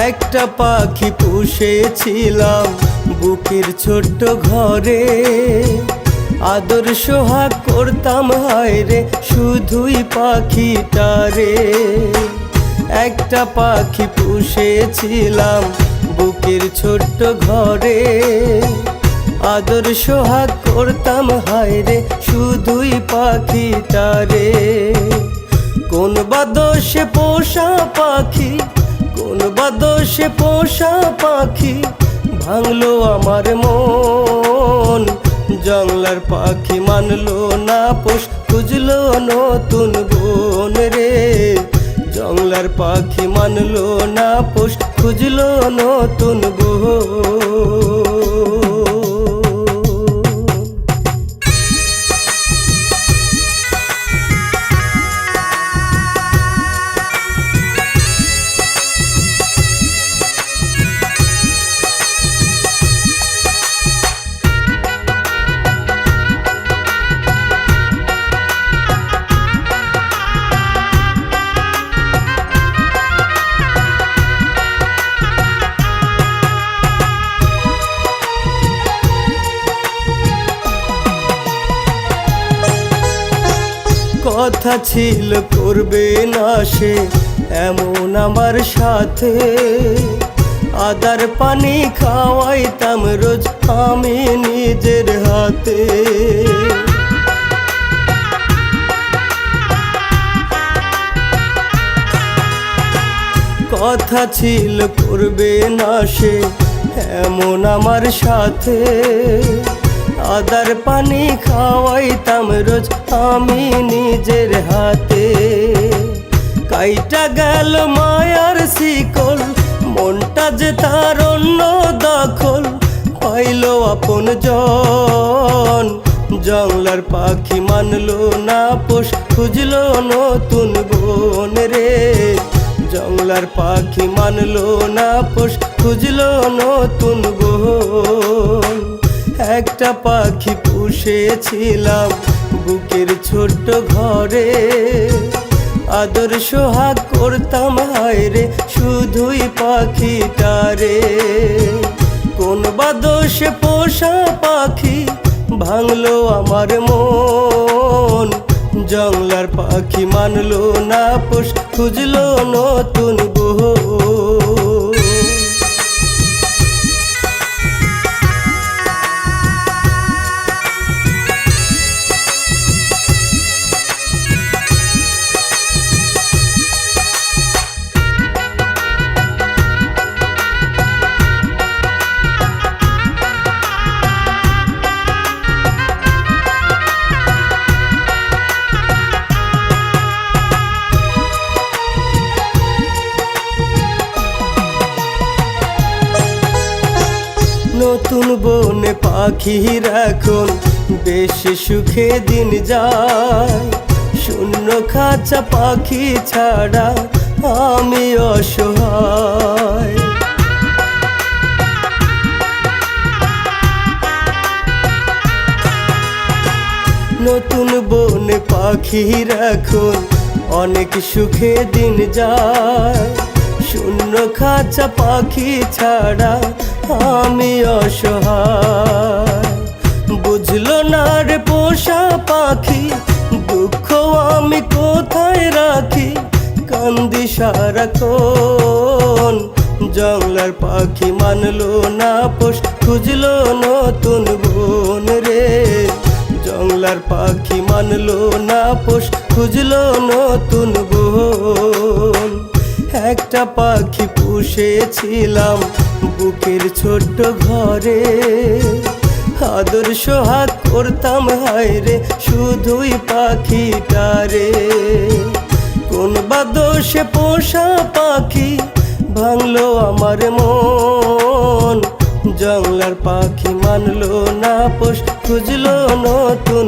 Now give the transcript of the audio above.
একটা পাখি পুষেছিলাম বুকের ছোট্ট ঘরে, আদর সোহাগ করতাম হায়রে শুধুই পাখিটারে। একটা পাখি পুষেছিলাম বুকের ছোট্ট ঘরে, আদর সোহাগ করতাম হায়রে শুধুই পাখিটারে। কোন বা দোষে পোষা পাখি, কোন বা দোষে পোষা পাখি ভাঙলো আমার মন। জংলার পাখি মানলো না পোষ, খুঁজলো নতুন বোন রে। জংলার পাখি মানলো না পোষ, খুঁজলো নতুন বোন। কথা ছিল করবে না সে এমন আমার সাথে, আদার পানি খাওয়াইতাম রোজ আমি নিজের হাতে। কথা ছিল করবে না সে এমন আমার সাথে, আদার পানি খাওয়াইতাম রোজ আমি নিজের হাতে। কাইটা গেল মায়ার শিকল, মনটা যে তার অন্য দখল, পাইল আপন জন। জংলার পাখি মানলো না পোষ, খুঁজলো নতুন বোন রে। জংলার পাখি মানলো না পোষ, খুঁজলো নতুন বোন। একটা পাখি পুষেছিলাম বুকের ছোট্ট ঘরে, আদর সোহাগ করতাম হায়রে শুধুই পাখিটারে। কোন বা দোষে পোষা পাখি ভাঙলো আমার মন। জংলার পাখি মানলো না পোষ, খুঁজলো নতুন বোন। নতুন বনে পাখির এখন বেশ সুখে দিন যায়, শূন্য খাঁচা পাখি ছাড়া আমি অসহায়। নতুন বনে পাখির এখন অনেক সুখে দিন যায়, শূন্য খাঁচা পাখি ছাড়া আমি অসহায়। বুঝলো না রে পোষা পাখি দুঃখ আমি কোথায় রাখি, কান্দি সারাক্ষণ। জংলার পাখি মানলো না পোষ, খুঁজলো নতুন বোন রে। জংলার পাখি মানলো না পোষ, খুঁজলো নতুন বোন। একটা পাখি পুষেছিলাম বুকের ছোট্ট ঘরে, আদর সোহাগ করতাম হায়রে শুধুই পাখিটারে। কোন বা দোষে পোষা পাখি ভাঙলো আমার মন। জংলার পাখি মানলো না পোষ, খুঁজলো নতুন